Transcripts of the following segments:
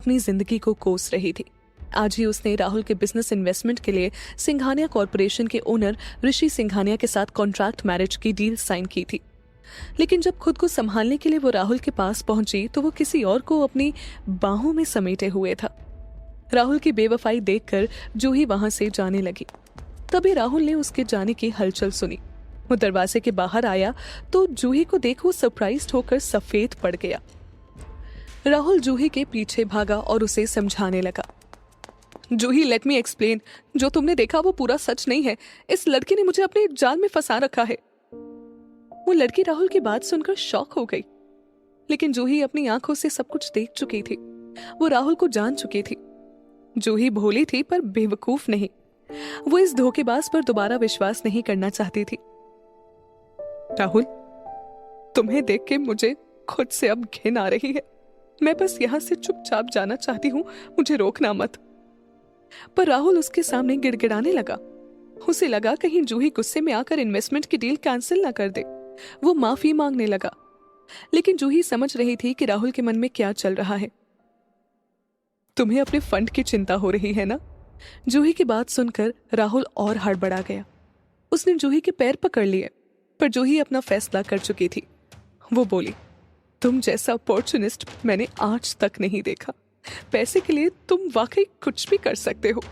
अपनी जिंदगी को कोस रही थी। आज ही उसने राहुल के बिजनेस इन्वेस्टमेंट के लिए सिंघानिया कॉरपोरेशन के ओनर ऋषि सिंघानिया के साथ कॉन्ट्रैक्ट मैरिज की डील साइन की थी। लेकिन जब खुद को संभालने के लिए वो राहुल के पास पहुंची तो वो किसी और को अपनी बाहों में समेटे हुए था। राहुल की बेवफाई देखकर जूही वहां से जाने लगी। तभी राहुल ने उसके जाने की हलचल सुनी। वो दरवाजे के बाहर आया तो जूही को देख वो सरप्राइज्ड होकर सफेद पड़ गया। राहुल जूही के पीछे भागा और उसे समझाने लगा। जूही, लेट मी एक्सप्लेन, जो तुमने देखा वो पूरा सच नहीं है। इस लड़की ने मुझे अपने जाल में फंसा रखा है। वो लड़की राहुल की बात सुनकर शॉक हो गई, लेकिन जूही अपनी आंखों से सब कुछ देख चुकी थी। वो राहुल को जान चुकी थी। जूही भोली थी पर बेवकूफ नहीं। वो इस धोखेबाज पर दोबारा विश्वास नहीं करना चाहती थी। राहुल, तुम्हें देख के मुझे खुद से अब घिन आ रही है। मैं बस यहां से चुपचाप जाना चाहती हूं, मुझे रोकना मत। पर राहुल उसके सामने गिड़गिड़ाने लगा। उसे लगा कहीं जूही गुस्से में आकर इन्वेस्टमेंट की डील कैंसिल ना कर दे। वो माफी मांगने लगा, लेकिन जूही समझ रही थी कि राहुल के मन में क्या चल रहा है। तुम्हें अपने फंड की चिंता हो रही है ना? जूही की बात सुनकर राहुल और हड़बड़ा गया। उसने जूही के पैर पकड़ लिए, पर जूही अपना फैसला कर चुकी थी। वो बोली, तुम जैसा अपॉर्चुनिस्ट मैंने आज तक नहीं देखा। पैसे के लिए तुम वाकई कुछ भी कर सकते हो।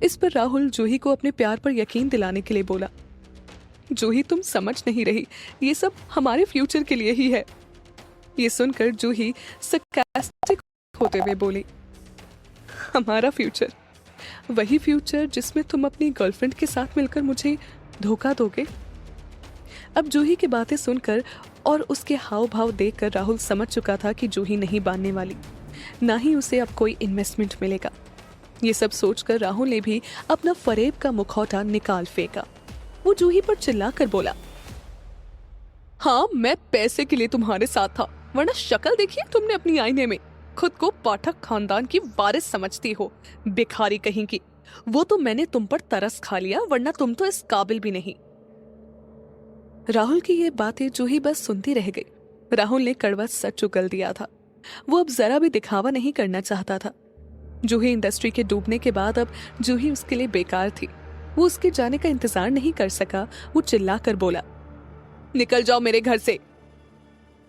इस पर राहुल जूही को अपने प्यार पर यकीन दिलाने के लिए बोला, जूही तुम समझ नहीं रही, ये सब हमारे फ्यूचर के लिए ही है। ये सुनकर जूही सरकास्टिक होते हुए बोली, हमारा फ्यूचर? वही फ्यूचर जिसमें तुम अपनी गर्लफ्रेंड के साथ मिलकर मुझे धोखा दोगे? अब जूही की बातें सुनकर और उसके हाव भाव देखकर राहुल समझ चुका था कि जूही नहीं बांधने वाली, ना ही उसे अब कोई इन्वेस्टमेंट मिलेगा। ये सब सोचकर राहुल ने भी अपना फरेब का मुखौटा निकाल फेंका। वो जूही पर चिल्लाकर बोला, हाँ, मैं पैसे के लिए तुम्हारे साथ था, वरना शक्ल देखिए तुमने अपनी आईने में। खुद को पाठक खानदान की वारिस समझती हो, भिखारी कहीं की। वो तो मैंने तुम पर तरस खा लिया, वरना तुम तो इस काबिल भी नहीं। राहुल की ये बातें जूही बस सुनती रह गई। राहुल ने कड़वा सच उगल दिया था। वो अब जरा भी दिखावा नहीं करना चाहता था। जूही इंडस्ट्री के डूबने के बाद अब जूही उसके लिए बेकार थी। वो उसके जाने का इंतजार नहीं कर सका। वो चिल्लाकर बोला, निकल जाओ मेरे घर से।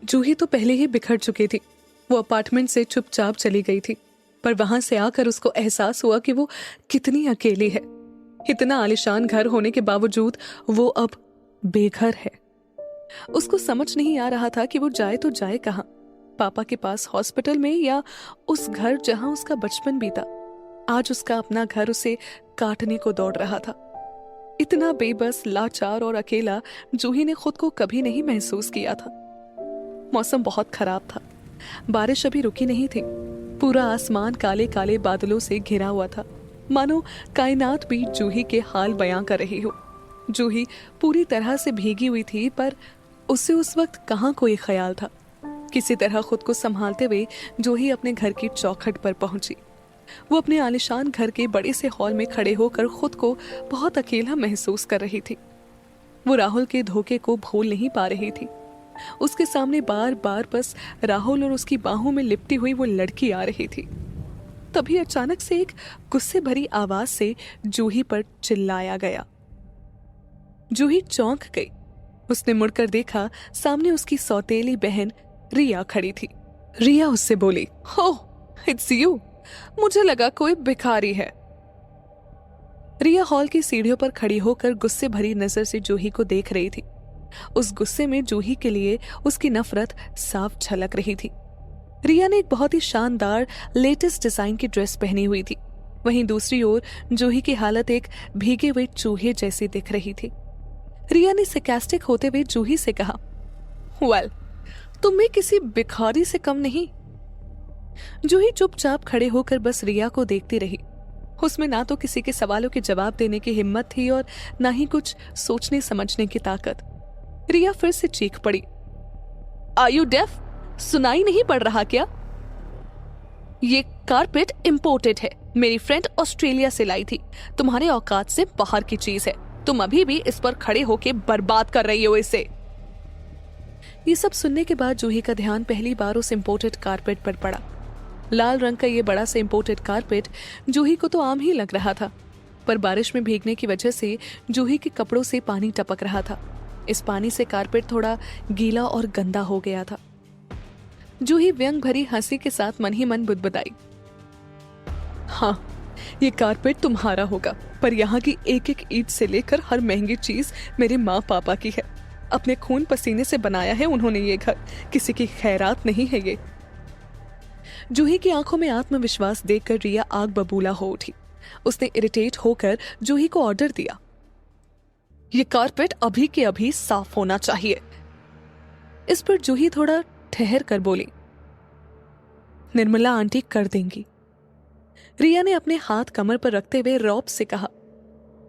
जूही तो पहले ही बिखर चुकी थी। वो अपार्टमेंट से चुपचाप चली गई थी, पर वहां से आकर उसको एहसास हुआ कि वो कितनी अकेली है। इतना आलीशान घर होने के बावजूद वो अब बेघर है। उसको समझ नहीं आ रहा था कि वो जाए तो जाए कहाँ, पापा के पास हॉस्पिटल में या उस घर जहां उसका बचपन बीता। आज उसका अपना घर उसे काटने को दौड़ रहा था। इतना बेबस, लाचार और अकेला जूही ने खुद को कभी नहीं महसूस किया था। मौसम बहुत खराब था। बारिश अभी रुकी नहीं थी। पूरा आसमान काले काले बादलों से घिरा हुआ था, मानो कायनात भी जूही के हाल बयां कर रही हो। जूही पूरी तरह से भीगी हुई थी, पर उसे उस वक्त कहाँ कोई ख्याल था। किसी तरह खुद को संभालते हुए जूही अपने घर की चौखट पर पहुंची। वो अपने आलीशान घर के बड़े से हॉल में खड़े होकर खुद को बहुत अकेला महसूस कर रही थी। वो राहुल के धोखे को भूल नहीं पा रही थी। उसके सामने बार बार बस राहुल और उसकी बाहों में लिपटी हुई वो लड़की आ रही थी। तभी अचानक से एक गुस्से भरी आवाज से जूही पर चिल्लाया गया। जूही चौंक गई। उसने मुड़कर देखा, सामने उसकी सौतेली बहन रिया खड़ी थी। रिया उससे बोली, हो, इट्स यू। मुझे लगा कोई भिखारी है। रिया हॉल की सीढ़ियों पर खड़ी होकर गुस्से भरी नजर से जूही को देख रही थी। उस गुस्से में जूही के लिए उसकी नफरत साफ झलक रही थी। रिया ने एक बहुत ही शानदार लेटेस्ट डिजाइन की ड्रेस पहनी हुई थी। वहीं दूसरी ओर जूही की हालत एक भीगे हुए चूहे जैसी दिख रही थी। रिया ने सरकास्टिक होते हुए जूही से कहा, वेल, तुम में किसी भिखारी से कम नहीं। जूही चुपचाप खड़े होकर बस रिया को देखती रही। उसमें ना तो किसी के सवालों के जवाब देने की हिम्मत थी और ना ही कुछ सोचने समझने की ताकत। रिया फिर से चीख पड़ी, आर यू डेफ? सुनाई नहीं पड़ रहा क्या? ये कारपेट इंपोर्टेड है, मेरी फ्रेंड ऑस्ट्रेलिया से लाई थी, तुम्हारे औकात से बाहर की चीज है। तुम अभी भी इस पर खड़े होके बर्बाद कर रही हो इसे। ये सब सुनने के बाद जूही का ध्यान पहली बार उस इंपोर्टेड कारपेट पर पड़ा। लाल रंग का ये बड़ा सा इम्पोर्टेड कारपेट जूही को तो आम ही लग रहा था, पर बारिश में भीगने की वजह से जूही के कपड़ों से पानी टपक रहा था। इस पानी से कारपेट थोड़ा गीला और गंदा हो गया था। जूही व्यंग भरी हंसी के साथ मन ही मन बुदबुदाई, हाँ, ये कारपेट तुम्हारा होगा, पर यहाँ की एक एक ईंट से लेकर हर महंगी चीज मेरे माँ पापा की है। अपने खून पसीने से बनाया है उन्होंने ये घर, किसी की खैरात नहीं है ये। जूही की आंखों में आत्मविश्वास देखकर रिया आग बबूला हो उठी। उसने इरिटेट होकर जूही को ऑर्डर दिया, ये कारपेट अभी के अभी साफ होना चाहिए। इस पर जूही थोड़ा ठहर कर बोली, निर्मला आंटी कर देंगी। रिया ने अपने हाथ कमर पर रखते हुए रौब से कहा,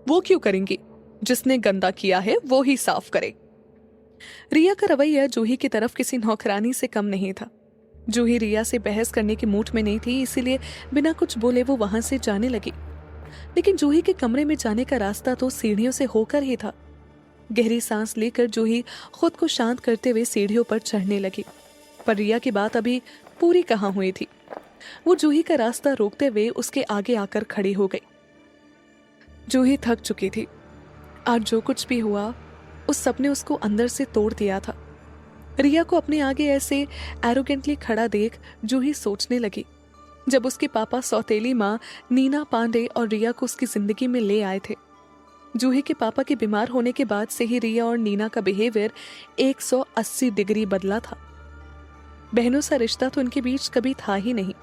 वो क्यों करेंगी? जिसने गंदा किया है वो ही साफ करे। रिया का रवैया जूही की तरफ किसी नौकरानी से कम नहीं था। जूही रिया से बहस करने की मूड में नहीं थी, इसीलिए बिना कुछ बोले वो वहां से जाने लगी। लेकिन जूही के कमरे में जाने का रास्ता तो सीढ़ियों से होकर ही था। गहरी सांस लेकर जूही खुद को शांत करते हुए सीढ़ियों पर चढ़ने लगी, पर रिया की बात अभी पूरी कहाँ हुई थी। वो जूही का रास्ता रोकते हुए उसके आगे आकर खड़ी हो गई। जूही थक चुकी थी। आज जो कुछ भी हुआ उस सब ने उसको अंदर से तोड़ दिया था। रिया को अपने आगे ऐसे एरोगेंटली खड़ा देख जूही सोचने लगी, जब उसके पापा सौतेली माँ नीना पांडे और रिया को उसकी जिंदगी में ले आए थे। जूही के पापा के बीमार होने के बाद से ही रिया और नीना का बिहेवियर 180 डिग्री बदला था। बहनों सा रिश्ता तो उनके बीच कभी था ही नहीं,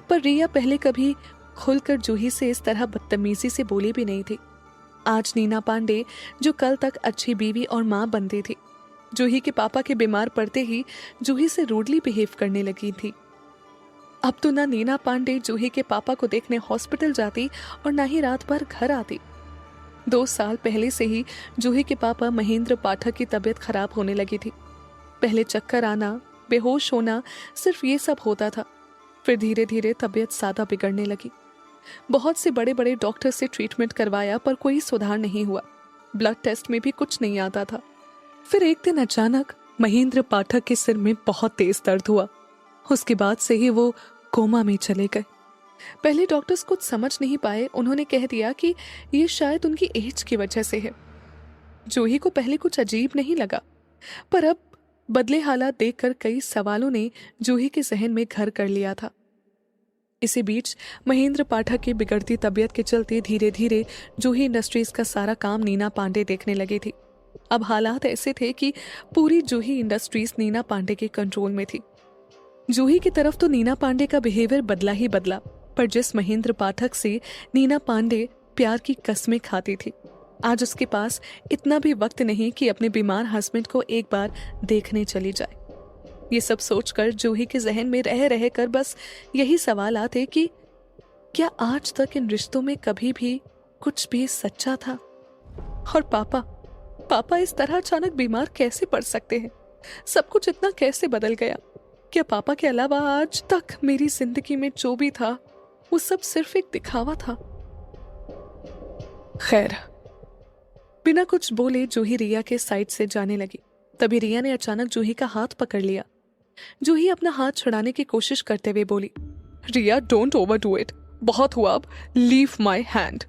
पर रिया पहले कभी खुलकर जूही से इस तरह बदतमीजी से बोली भी नहीं थी। आज नीना पांडे, जो कल तक अच्छी बीवी और माँ बनती थी, जूही के पापा के बीमार पड़ते ही जूही से रूडली बिहेव करने लगी थी। अब तो ना नीना पांडे जूही के पापा को देखने हॉस्पिटल जाती और ना ही रात भर घर आती। 2 साल पहले से ही जूही के पापा महेंद्र पाठक की तबीयत खराब होने लगी थी। पहले चक्कर आना, बेहोश होना, सिर्फ ये सब होता था। फिर धीरे धीरे तबीयत ज्यादा बिगड़ने लगी। बहुत से बड़े बड़े डॉक्टर से ट्रीटमेंट करवाया पर कोई सुधार नहीं हुआ। ब्लड टेस्ट में भी कुछ नहीं आता था। फिर एक दिन अचानक महेंद्र पाठक के सिर में बहुत तेज दर्द हुआ। उसके बाद से ही वो कोमा में चले गए। पहले डॉक्टर्स कुछ समझ नहीं पाए। उन्होंने कह दिया कि ये शायद उनकी एज की वजह से है। जूही को पहले कुछ अजीब नहीं लगा, पर अब बदले हालात देखकर कई सवालों ने जूही के जहन में घर कर लिया था। इसी बीच महेंद्र पाठक की बिगड़ती तबीयत के चलते धीरे धीरे जूही इंडस्ट्रीज का सारा काम नीना पांडे देखने लगी थी। अब हालात ऐसे थे कि पूरी जूही इंडस्ट्रीज नीना पांडे के कंट्रोल में थी। जूही की तरफ तो नीना पांडे का बिहेवियर बदला ही बदला, पर जिस महेंद्र पाठक से नीना पांडे प्यार की कस्में खाती थी, आज उसके पास इतना भी वक्त नहीं कि अपने बीमार हस्बैंड को एक बार देखने चली जाए। ये सब सोचकर जूही के जहन में रह रहकर बस यही सवाल आते कि क्या आज तक इन रिश्तों में कभी भी कुछ भी सच्चा था? और पापा इस तरह अचानक बीमार कैसे पड़ सकते हैं? सब कुछ इतना कैसे बदल गया? क्या पापा के अलावा आज तक मेरी जिंदगी में जो भी था वो सब सिर्फ एक दिखावा था? खैर, बिना कुछ बोले जूही रिया के साइड से जाने लगी। तभी रिया ने अचानक जूही का हाथ पकड़ लिया। जूही अपना हाथ छुड़ाने की कोशिश करते हुए बोली, रिया डोंट ओवरडू इट, बहुत हुआ अब, लीव माई हैंड।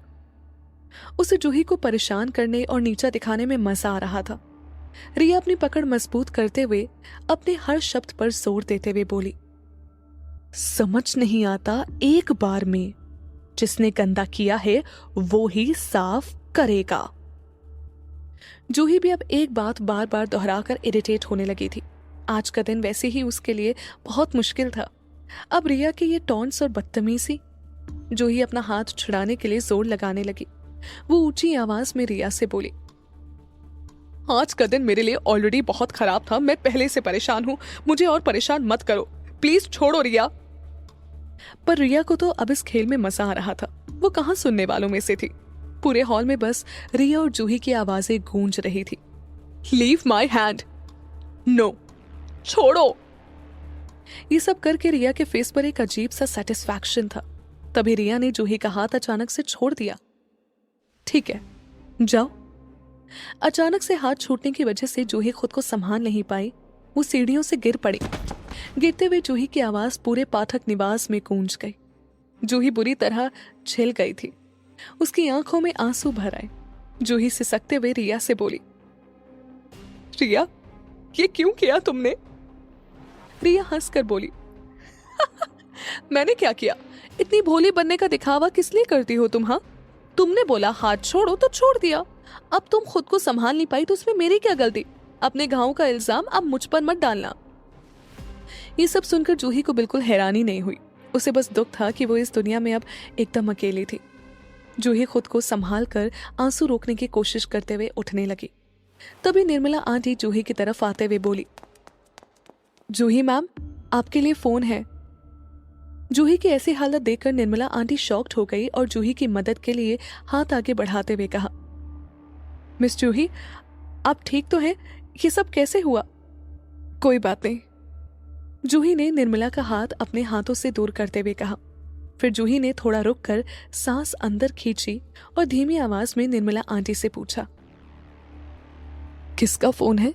उसे जूही को परेशान करने और नीचा दिखाने में मजा आ रहा था। रिया अपनी पकड़ मजबूत करते हुए अपने हर शब्द पर जोर देते हुए बोली, समझ नहीं आता एक बार में, जिसने गंदा किया है वो ही साफ करेगा। जूही भी अब एक बात बार बार दोहराकर इरिटेट होने लगी थी। आज का दिन वैसे ही उसके लिए बहुत मुश्किल था। अब रिया के ये टॉन्ट्स और बदतमीजी। जूही अपना हाथ छुड़ाने के लिए जोर लगाने लगी। वो ऊंची आवाज में रिया से बोली, आज का दिन मेरे लिए ऑलरेडी बहुत खराब था, मैं पहले से परेशान हूं, मुझे और परेशान मत करो, प्लीज छोड़ो रिया। पर रिया को तो अब इस खेल में मजा आ रहा था। वो कहां सुनने वालों में से थी। पूरे हॉल में बस रिया और जूही की आवाजें गूंज रही थी। लीव माई हैंड, नो, छोड़ो। ये सब करके रिया के फेस पर एक अजीब सा सेटिस्फैक्शन था। तभी रिया ने जूही का हाथ अचानक से छोड़ दिया। ठीक है, जाओ। अचानक से हाथ छूटने की वजह से जूही खुद को संभाल नहीं पाई। वो सीढ़ियों से गिर पड़ी। गिरते हुए जूही की आवाज पूरे पाठक निवास में गूंज गई। जूही बुरी तरह छिल गई थी। उसकी आंखों में आंसू भर आए। जूही सिसकते हुए रिया से बोली, रिया, ये क्यों किया तुमने? रिया हंसकर बोली, मैंने क्या किया? इतनी भोली बनने का दिखावा किस लिए करती हो तुम? हाँ, तुमने बोला हाथ छोड़ो तो छोड़ दिया। अब तुम खुद को संभाल नहीं पाई तो उसमें मेरी क्या गलती? अपने घावों का इल्जाम अब मुझ पर मत डालना। ये सब सुनकर जूही को बिल्कुल हैरानी नहीं हुई। उसे बस दुख था कि वो इस दुनिया में अब एकदम अकेली थी। जूही खुद को संभाल कर आंसू रोकने की कोशिश करते हुए उठने लगी। तभी निर्मला आंटी जूही की तरफ आते हुए बोली, जूही मैम, आपके लिए फोन है। जूही की ऐसी हालत देखकर निर्मला आंटी शॉक्ड हो गई और जूही की मदद के लिए हाथ आगे बढ़ाते हुए कहा, मिस जूही, आप ठीक तो हैं? ये सब कैसे हुआ? कोई बात नहीं। जूही ने निर्मला का हाथ अपने हाथों से दूर करते हुए कहा। फिर जूही ने थोड़ा रुककर सांस अंदर खींची और धीमी आवाज में निर्मला आंटी से पूछा, किसका फोन है?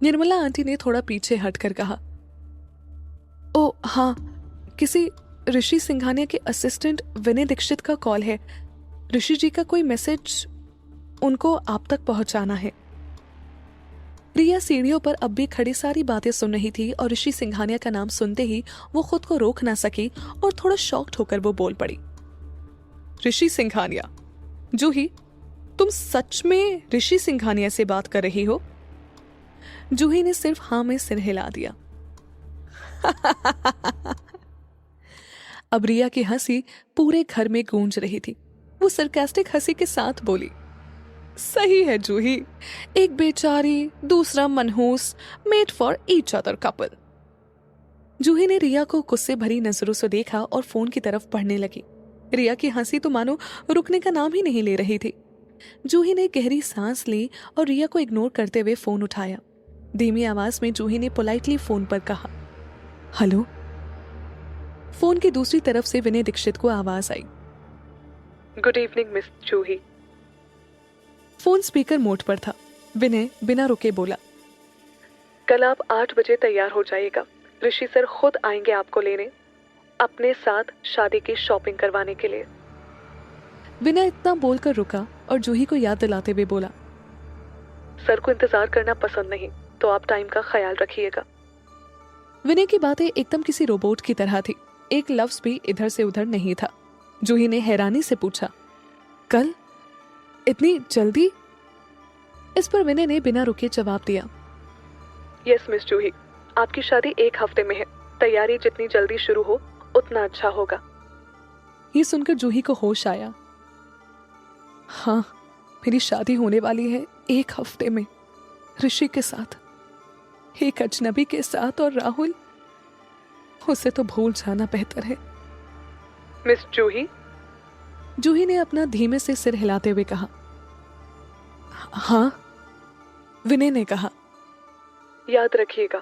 निर्मला आंटी ने थोड़ा पीछे हटकर कहा, ओ हाँ, किसी ऋषि सिंघानिया के असिस्टेंट विनय दीक्षित का कॉल है। ऋषि जी का कोई मैसेज उनको आप तक पहुंचाना है। रिया सीढ़ियों पर अब भी खड़ी सारी बातें सुन रही थी और ऋषि सिंघानिया का नाम सुनते ही वो खुद को रोक ना सकी और थोड़ा शॉक्ड होकर वो बोल पड़ी, ऋषि सिंघानिया? जूही, तुम सच में ऋषि सिंघानिया से बात कर रही हो? जूही ने सिर्फ हाँ में सिर हिला दिया। अब रिया की हंसी पूरे घर में गूंज रही थी। वो सरकास्टिक हंसी के साथ बोली, सही है जूही, एक बेचारी दूसरा मनहूस, made for each other couple. Juhi ने रिया को गुस्से भरी नजरों से देखा और फोन की तरफ बढ़ने लगी। रिया की हंसी तो मानो रुकने का नाम ही नहीं ले रही थी। जूही ने गहरी सांस ली और रिया को इग्नोर करते हुए फोन उठाया। धीमी आवाज में जूही ने पोलाइटली फोन पर कहा, हेलो। फोन की दूसरी तरफ से विनय दीक्षित को आवाज आई, गुड इवनिंग मिस जूही। फोन स्पीकर मोड पर था। विनय बिना रुके बोला, कल आप 8 बजे तैयार हो जाइएगा। ऋषि सर खुद आएंगे आपको लेने, अपने साथ शादी की शॉपिंग करवाने के लिए। विनय इतना बोलकर रुका और जूही को याद दिलाते हुए बोला, सर को इंतजार करना पसंद नहीं, तो आप टाइम का ख्याल रखिएगा। विनय की बातें एकदम किसी रोबोट की तरह थी। एक लफ्ज भी इधर से उधर नहीं था। जूही ने हैरानी से पूछा, कल? इतनी जल्दी? इस पर विनय ने बिना रुके जवाब दिया, यस मिस जूही, आपकी शादी 1 हफ्ते में है। तैयारी जितनी जल्दी शुरू हो उतना अच्छा होगा। ये सुनकर जूही को होश आया। हाँ, मेरी शादी होने वाली है 1 हफ्ते में, ऋषि के साथ, एक अजनबी के साथ। और राहुल, उसे तो भूल जाना बेहतर है। मिस जूही? जूही ने अपना धीमे से सिर हिलाते हुए कहा, हाँ। विनय ने कहा, याद रखिएगा।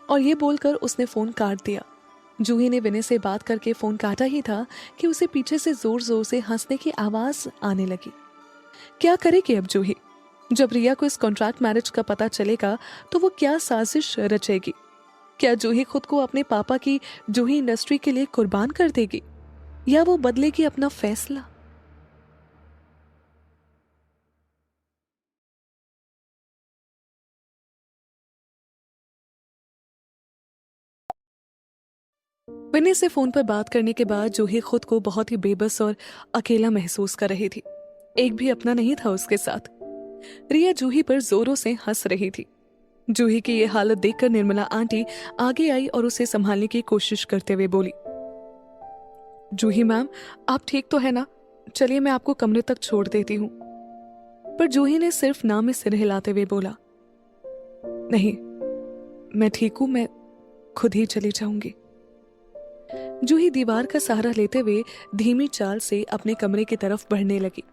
और ये बोलकर उसने फोन काट दिया। जूही ने विनय से बात करके फोन काटा ही था कि उसे पीछे से जोर जोर से हंसने की आवाज आने लगी। क्या करेगी अब जूही? जब रिया को इस कॉन्ट्रैक्ट मैरिज का पता चलेगा तो वो क्या साजिश रचेगी? क्या जूही खुद को अपने पापा की जूही इंडस्ट्री के लिए कुर्बान कर देगी, या वो बदलेगी अपना फैसला? विनय से फोन पर बात करने के बाद जूही खुद को बहुत ही बेबस और अकेला महसूस कर रही थी। एक भी अपना नहीं था उसके साथ। रिया जूही पर जोरों से हंस रही थी। जूही की ये हालत देखकर निर्मला आंटी आगे आई और उसे संभालने की कोशिश करते हुए बोली, जूही मैम, आप ठीक तो है ना? चलिए मैं आपको कमरे तक छोड़ देती हूँ। पर जूही ने सिर्फ ना में सिर हिलाते हुए बोला, नहीं, मैं ठीक हूं, मैं खुद ही चली जाऊंगी। जूही दीवार का सहारा लेते हुए धीमी चाल से अपने कमरे की तरफ बढ़ने लगी।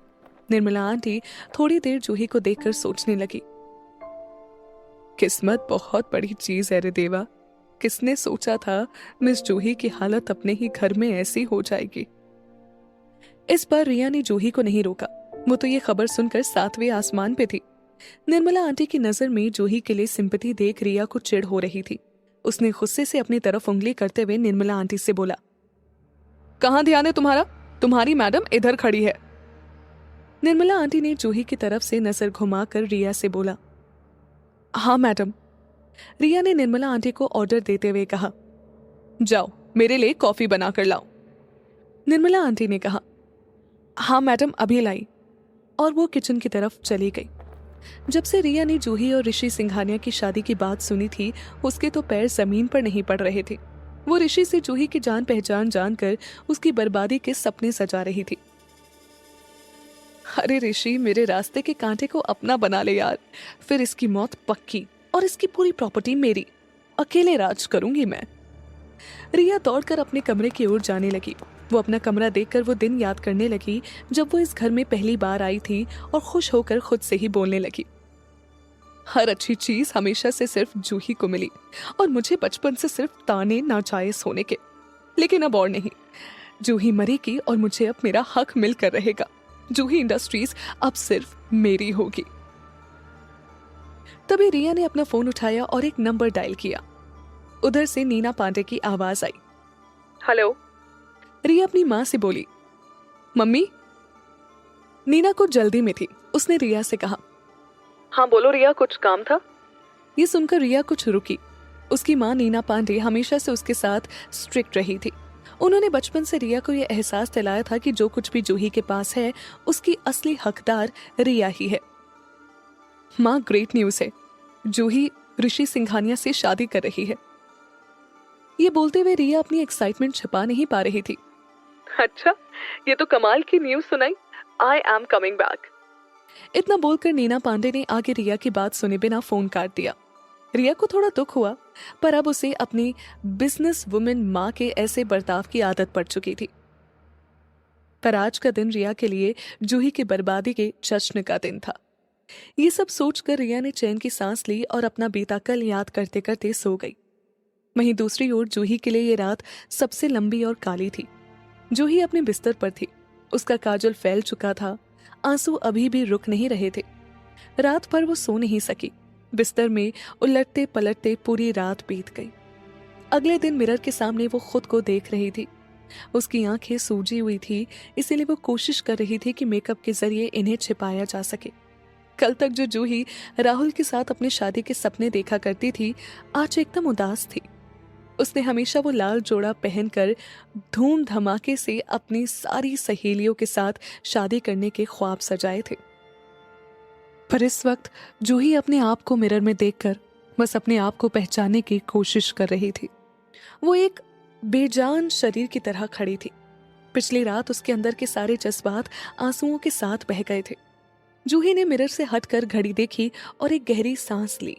निर्मला आंटी थोड़ी देर जूही को देखकर सोचने लगी, किस्मत बहुत बड़ी चीज है रे देवा। किसने सोचा था मिस जूही की हालत अपने ही घर में ऐसी हो जाएगी। इस बार रिया ने जूही को नहीं रोका। वो तो ये खबर सुनकर 7वें आसमान पे थी। निर्मला आंटी की नजर में जूही के लिए सिंपैथी देख रिया को चिढ़ हो रही थी। उसने गुस्से से अपनी तरफ उंगली करते हुए निर्मला आंटी से बोला, कहाँ ध्यान है तुम्हारा? तुम्हारी मैडम इधर खड़ी है। निर्मला आंटी ने जूही की तरफ से नजर घुमाकर रिया से बोला, हाँ मैडम। रिया ने निर्मला आंटी को ऑर्डर देते हुए कहा, जाओ मेरे लिए कॉफी बनाकर लाओ। निर्मला आंटी ने कहा, हाँ मैडम अभी लाई, और वो किचन की तरफ चली गई। जब से रिया ने जूही और ऋषि सिंघानिया की शादी की बात सुनी थी, उसके तो पैर जमीन पर नहीं पड़ रहे थे। वो ऋषि से जूही की जान पहचान जानकर उसकी बर्बादी के सपने सजा रही थी। अरे ऋषि, मेरे रास्ते के कांटे को अपना बना ले यार, फिर इसकी मौत पक्की और इसकी पूरी प्रॉपर्टी मेरी। अकेले राज करूंगी मैं। रिया दौड़कर अपने कमरे की ओर जाने लगी। वो अपना कमरा देखकर वो दिन याद करने लगी जब वो इस घर में पहली बार आई थी और खुश होकर खुद से ही बोलने लगी, हर अच्छी चीज हमेशा से सिर्फ जूही को मिली और मुझे बचपन से सिर्फ ताने नाजायज होने के। लेकिन अब और नहीं, जूही मरेगी और मुझे अब मेरा हक मिलकर रहेगा। जूही इंडस्ट्रीज अब सिर्फ मेरी होगी। तभी रिया ने अपना फोन उठाया और एक नंबर डायल किया। उधर से नीना पांडे की आवाज आई, हेलो। रिया अपनी मां से बोली, मम्मी। नीना कुछ जल्दी में थी। उसने रिया से कहा, हाँ बोलो रिया, कुछ काम था? ये सुनकर रिया कुछ रुकी। उसकी मां नीना पांडे हमेशा से उसके साथ स्ट्रिक्ट रही थी। उन्होंने बचपन से रिया को यह एहसास दिलाया था कि जो कुछ भी जूही के पास है उसकी असली हकदार रिया ही है। मां, ग्रेट न्यूज है, जूही ऋषि सिंघानिया से शादी कर रही है। ये बोलते हुए रिया अपनी एक्साइटमेंट छिपा नहीं पा रही थी। अच्छा, ये तो कमाल की न्यूज सुनाई। I am coming back. इतना बोलकर नीना पांडे ने आगे रिया की बात सुने बिना फोन काट दिया। रिया को थोड़ा दुख हुआ, पर अब उसे अपनी बिजनेस वुमेन मां के ऐसे बर्ताव की आदत पड़ चुकी थी। पर आज का दिन रिया के लिए जूही की बर्बादी के जश्न का दिन था। ये सब सोचकर रिया ने चैन की सांस ली और अपना बीता कल याद करते करते सो गई। वहीं दूसरी ओर जूही के लिए ये रात सबसे लंबी और काली थी। जूही अपने बिस्तर पर थी। उसका काजल फैल चुका था, आंसू अभी भी रुक नहीं रहे थे। रात भर वो सो नहीं सकी। बिस्तर में उलटते पलटते पूरी रात बीत गई। अगले दिन मिरर के सामने वो खुद को देख रही थी। उसकी आंखें सूजी हुई थी, इसीलिए वो कोशिश कर रही थी कि मेकअप के जरिए इन्हें छिपाया जा सके। कल तक जो जूही राहुल के साथ अपने शादी के सपने देखा करती थी, आज एकदम उदास थी। उसने हमेशा वो लाल जोड़ा पहनकर धूम धमाके से अपनी सारी सहेलियों के साथ शादी करने के ख्वाब सजाए थे। पर इस वक्त जूही अपने आप को मिरर में देखकर बस अपने आप को पहचानने की कोशिश कर रही थी। वो एक बेजान शरीर की तरह खड़ी थी। पिछली रात उसके अंदर के सारे जज्बात आंसुओं के साथ बह गए थे। जूही ने मिरर से हटकर घड़ी देखी और एक गहरी सांस ली।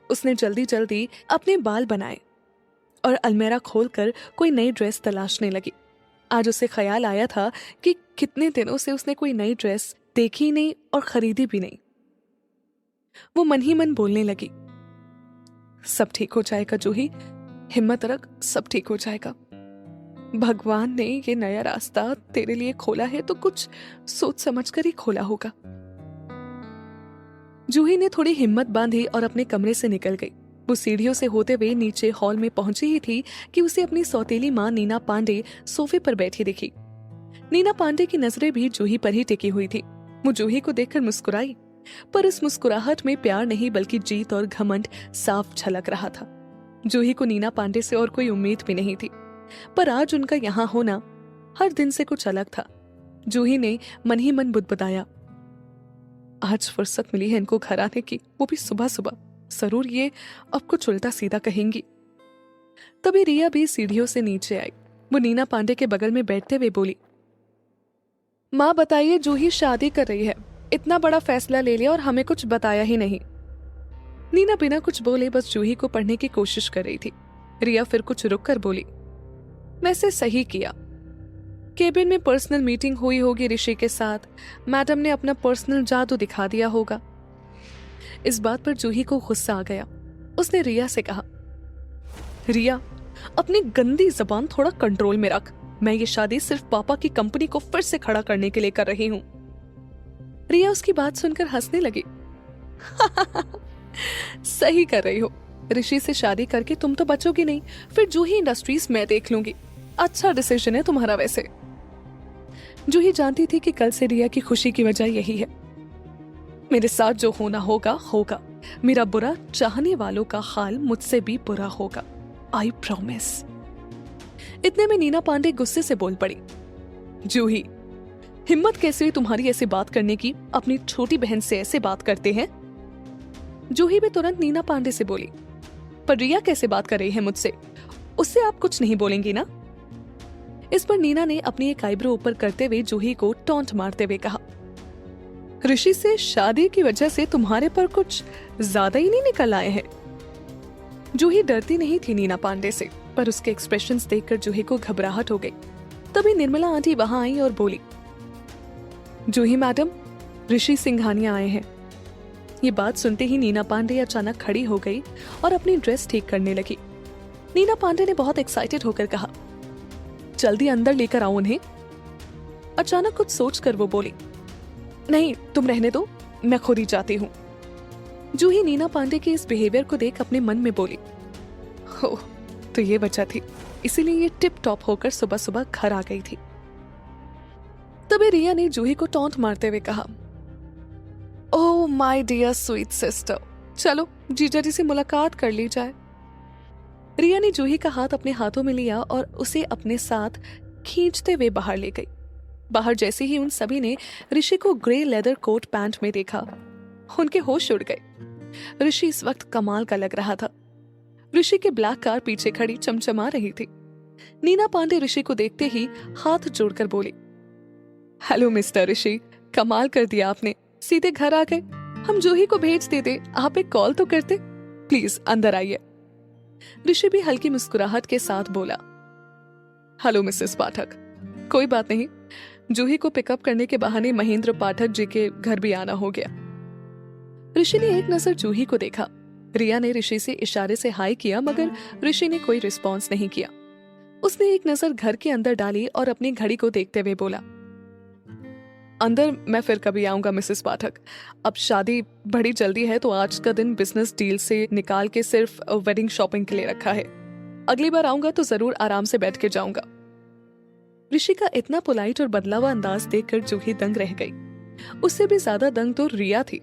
उसने जल्दी जल्दी अपने बाल बनाए और अलमीरा खोलकर कोई नई ड्रेस तलाशने लगी। आज उसे ख्याल आया था कि कितने दिनों से उसने कोई नई ड्रेस देखी नहीं और खरीदी भी नहीं। वो मन ही मन बोलने लगी, सब ठीक हो जाएगा जूही, हिम्मत रख, सब ठीक हो जाएगा। भगवान ने ये नया रास्ता तेरे लिए खोला है तो कुछ सोच समझकर ही खोला होगा। जूही ने थोड़ी हिम्मत बांधी और अपने कमरे से निकल गई। वो सीढ़ियों से होते हुए नीचे हॉल में पहुंची ही थी कि उसे अपनी सौतेली मां नीना पांडे सोफे पर बैठी दिखी। नीना पांडे की नजरें भी जूही पर ही टिकी हुई थी। वो जूही को देखकर मुस्कुराई, पर इस मुस्कुराहट में प्यार नहीं बल्कि जीत और घमंड साफ झलक रहा था। जूही को नीना पांडे से और कोई उम्मीद भी नहीं थी, पर आज उनका यहाँ होना हर दिन से कुछ अलग था। जूही ने मन ही मन बुदबुदाया, आज फुर्सत मिली है इनको घर आने की, वो भी सुबह सुबह। जरूर ये अब कुछ उल्टा सीधा कहेंगी। तभी रिया भी सीढ़ियों से नीचे आई। वो नीना पांडे के बगल में बैठते हुए बोली, माँ बताइए, जूही शादी कर रही है, इतना बड़ा फैसला ले लिया और हमें कुछ बताया ही नहीं। नीना बिना कुछ बोले बस जूही को पढ़ने की कोशिश कर रही थी। रिया फिर कुछ रुक कर बोली, वैसे सही किया। केबिन में पर्सनल मीटिंग हुई होगी ऋषि के साथ, मैडम ने अपना पर्सनल जादू दिखा दिया होगा। इस बात पर जूही को गुस्सा आ गया। उसने रिया से कहा, रिया अपनी गंदी जबान थोड़ा कंट्रोल में रख। मैं ये शादी सिर्फ पापा की कंपनी को फिर से खड़ा करने के लिए कर रही हूं। रिया उसकी बात सुनकर हंसने लगी। सही कर रही हो, ऋषि से शादी करके तुम तो बचोगी नहीं, फिर जूही इंडस्ट्रीज मैं देख लूंगी। अच्छा डिसीजन है तुम्हारा वैसे। जूही जानती थी कि कल से रिया की खुशी की वजह यही है। मेरे साथ जो होना होगा होगा, मेरा बुरा चाहने वालों का हाल मुझसे भी बुरा होगा, आई प्रॉमिस। इतने में नीना पांडे गुस्से से बोल पड़ी, जूही हिम्मत कैसे हुई तुम्हारी ऐसे बात करने की, अपनी छोटी बहन से ऐसे बात करते हैं। जूही भी तुरंत नीना पांडे से बोली, पर रिया कैसे बात कर रही है मुझसे, उससे आप कुछ नहीं बोलेंगी ना। इस पर नीना ने अपनी एक आईब्रो ऊपर करते हुए जूही को टॉन्ट मारते हुए कहा, ऋषि से शादी की वजह से तुम्हारे पर कुछ ज्यादा ही नहीं निकल आए हैं। जूही डरती नहीं थी नीना पांडे से, पर उसके एक्सप्रेशंस देखकर जूही को घबराहट हो गई। तभी निर्मला आंटी वहां आई और बोली, जूही मैडम, ऋषि सिंघानिया आए हैं। ये बात सुनते ही नीना पांडे अचानक खड़ी हो गई और अपनी ड्रेस ठीक करने लगी। नीना पांडे ने बहुत एक्साइटेड होकर कहा, जल्दी अंदर लेकर आओ उन्हें। अचानक कुछ सोचकर वो बोली, नहीं तुम रहने दो, मैं खुद ही जाती हूँ। जूही नीना पांडे के इस बिहेवियर को देख अपने मन में बोली, हो तो ये वजह थी, इसीलिए ये टिप टॉप होकर सुबह सुबह घर आ गई थी। तभी रिया ने जूही को टॉन्ट मारते हुए कहा, oh my dear sweet sister, चलो जीजा जी से मुलाकात कर ली जाए। रिया ने जूही का हाथ अपने हाथों में लिया और उसे अपने साथ खींचते हुए बाहर ले गई। बाहर जैसे ही उन सभी ने ऋषि को ग्रे लेदर कोट पैंट में देखा, उनके होश उड़ गए। ऋषि इस वक्त कमाल का लग रहा था। ऋषि की ब्लैक कार पीछे खड़ी चमचमा रही थी। नीना पांडे ऋषि को देखते ही हाथ जोड़कर बोली, हेलो मिस्टर ऋषि, कमाल कर दिया आपने, सीधे घर आ गए। हम जूही को भेज देते, आप एक कॉल तो करते। प्लीज अंदर आइए। ऋषि भी हल्की मुस्कुराहट के साथ बोला, हेलो मिसेस पाठक, कोई बात नहीं, जूही को पिकअप करने के बहाने महेंद्र पाठक जी के घर भी आना हो गया। ऋषि ने एक नजर जूही को देखा। रिया ने ऋषि से इशारे से हाय किया, मगर ऋषि ने कोई रिस्पॉन्स नहीं किया। उसने एक नजर घर के अंदर डाली और अपनी घड़ी को देखते हुए बोला, अंदर मैं फिर कभी आऊंगा मिसेस पाठक, अब शादी बड़ी जल्दी है तो आज का दिन बिजनेस डील से निकाल के सिर्फ वेडिंग शॉपिंग के लिए रखा है। अगली बार आऊंगा तो जरूर आराम से बैठ के जाऊंगा। ऋषि का इतना पोलाइट और बदला हुआ अंदाज देखकर जूही दंग रह गई। उससे भी ज्यादा दंग तो रिया थी।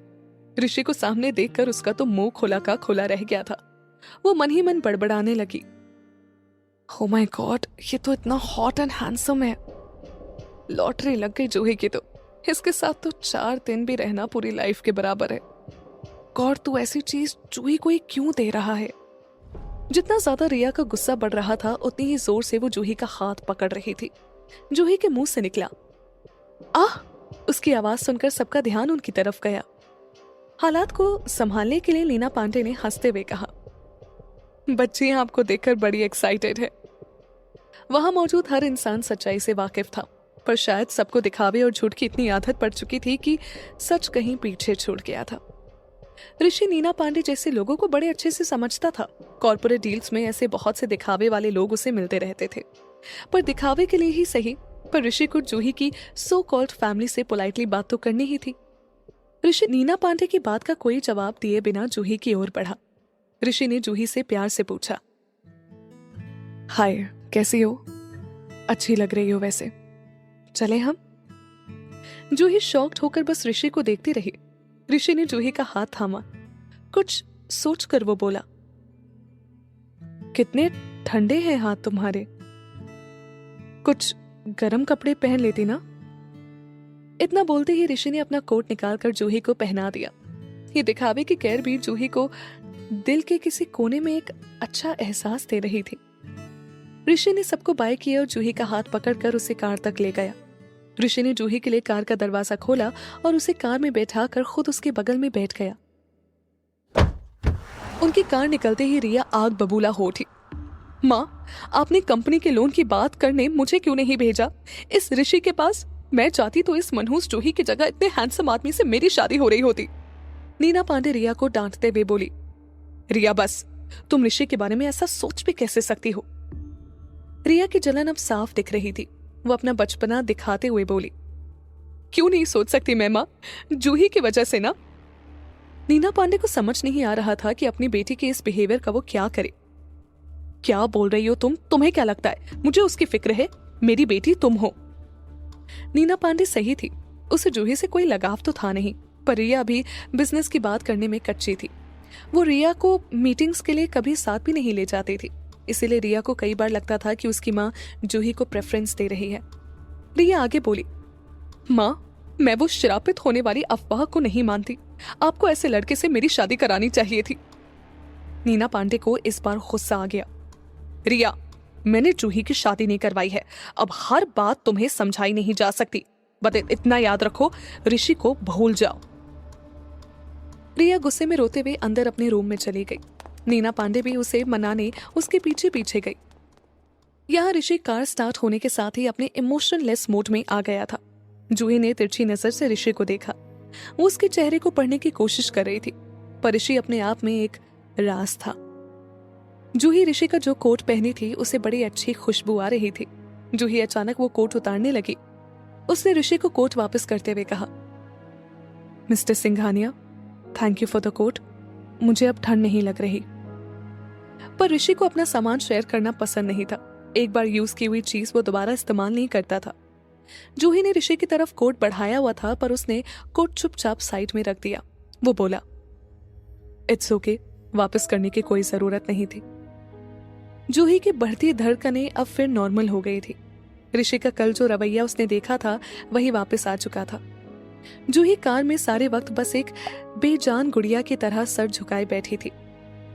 ऋषि को सामने देखकर उसका तो मुंह खुला का खुला रह गया था। वो मन ही मन बड़बड़ाने लगी, ओह माय गॉड, ये तो इतना हॉट एंड हैंडसम है। लॉटरी लग गई जूही की तो। इसके साथ तो 4 दिन भी रहना पूरी लाइफ के बराबर है। गॉड, तू ऐसी चीज जूही को ही क्यों दे रहा है। जितना ज्यादा रिया का गुस्सा बढ़ रहा था, उतनी ही जोर से वो जूही का हाथ पकड़ रही थी। जूही के मुंह से निकला, आह। उसकी आवाज सुनकर सबका ध्यान उनकी तरफ गया। हालात को संभालने के लिए नीना पांडे ने हंसते हुए कहा, बच्ची आपको देखकर बड़ी एक्साइटेड है। वहां मौजूद हर इंसान सच्चाई से वाकिफ था, पर शायद सबको दिखावे और झूठ की इतनी आदत पड़ चुकी थी कि सच कहीं पीछे छूट गया था। ऋषि नीना पांडे जैसे लोगों को बड़े अच्छे से समझता था। कॉर्पोरेट डील्स में ऐसे बहुत से दिखावे वाले लोग उसे मिलते रहते थे, पर दिखावे के लिए ही सही, पर ऋषि को जूही की सो कॉल्ड फैमिली से पोलाइटली बात तो करनी ही थी। ऋषि नीना पांडे की बात का कोई जवाब दिए बिना जूही की ओर बढ़ा। ऋषि ने जूही से प्यार से पूछा, हाय कैसी हो, अच्छी लग रही हो वैसे, चले हम। जूही शॉक्ड होकर बस ऋषि को देखती रही। ऋषि ने जूही का हाथ थामा। कुछ सोचकर वो बोला, कितने ठंडे हैं हाथ तुम्हारे, कुछ गर्म कपड़े पहन लेती ना। इतना बोलते ही ऋषि ने अपना कोट निकालकर जूही को पहना दिया। ये दिखावे की कैर भी जूही को दिल के किसी कोने में एक अच्छा एहसास दे रही थी। ऋषि ने सबको बाय किया और जूही का हाथ पकड़कर उसे कार तक ले गया। ऋषि ने जूही के लिए कार का दरवाजा खोला और उसे कार में बैठाकर खुद उसके बगल में बैठ गया। उनकी कार निकलते ही रिया आग बबूला हो उठी। माँ, आपने कंपनी के लोन की बात करने मुझे क्यों नहीं भेजा इस ऋषि के पास? मैं चाहती तो इस मनहूस जूही की जगह इतने हैंडसम आदमी से मेरी शादी हो रही होती। नीना पांडे रिया को डांटते हुए बोली, रिया बस, तुम ऋषि के बारे में ऐसा सोच भी कैसे सकती हो। रिया की जलन अब साफ दिख रही थी। वो अपना बचपना दिखाते हुए बोली, क्यों नहीं सोच सकती मैं माँ, जूही की वजह से ना। नीना पांडे को समझ नहीं आ रहा था कि अपनी बेटी के इस बिहेवियर का वो क्या करे। क्या बोल रही हो तुम? तुम्हें क्या लगता है मुझे उसकी फिक्र है? मेरी बेटी तुम हो। नीना पांडे सही थी, उसे जूही से कोई लगाव तो था नहीं, पर रिया भी बिजनेस की बात करने में कच्ची थी। वो रिया को मीटिंग्स के लिए कभी साथ भी नहीं ले जाती थी, इसीलिए रिया को कई बार लगता था कि उसकी माँ जूही को प्रेफरेंस दे रही है। रिया आगे बोली, माँ, मैं वो श्रापित होने वाली अफवाह को नहीं मानती। आपको ऐसे लड़के से मेरी शादी करानी चाहिए थी। नीना पांडे को इस बार गुस्सा आ गया। रिया, मैंने जूही की शादी नहीं करवाई है, अब हर बात तुम्हें समझाई नहीं जा सकती। बस इतना याद रखो, ऋषि को भूल जाओ। रिया गुस्से में रोते हुए अंदर अपने रूम में चली गई। नीना पांडे भी उसे मनाने उसके पीछे पीछे गई। यहाँ ऋषि कार स्टार्ट होने के साथ ही अपने इमोशनलेस मोड में आ गया था। जूही ने तिरछी नजर से ऋषि को देखा। वो उसके चेहरे को पढ़ने की कोशिश कर रही थी, पर ऋषि अपने आप में एक राज था। जूही ऋषि का जो कोट पहनी थी उसे बड़ी अच्छी खुशबू आ रही थी। जूही अचानक वो कोट उतारने लगी। उसने ऋषि को कोट वापस करते हुए कहा, mister Singhania, thank you for the coat. मुझे अब ठंड नहीं लग रही। पर ऋषि को अपना सामान शेयर करना पसंद नहीं था। एक बार यूज की हुई चीज वो दोबारा इस्तेमाल नहीं करता था। जूही ने ऋषि की तरफ कोट बढ़ाया हुआ था, पर उसने कोट चुपचाप साइड में रख दिया। वो बोला, इट्स ओके, वापस करने की कोई जरूरत नहीं थी। जूही की बढ़ती धड़कनें अब फिर नॉर्मल हो गई थी। ऋषि का कल जो रवैया उसने देखा था वही वापस आ चुका था। जूही कार में सारे वक्त बस एक बेजान गुड़िया की तरह सर झुकाए बैठी थी।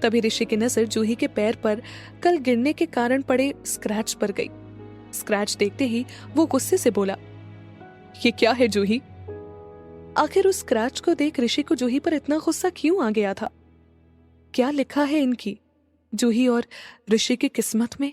तभी ऋषि की नजर जूही के पैर पर कल गिरने के कारण पड़े स्क्रैच पर गई। स्क्रैच देखते ही वो गुस्से से बोला, ये क्या है जूही? आखिर उस स्क्रैच को देख ऋषि को जूही पर इतना गुस्सा क्यों आ गया था? क्या लिखा है इनकी, जूही और ऋषि की किस्मत में?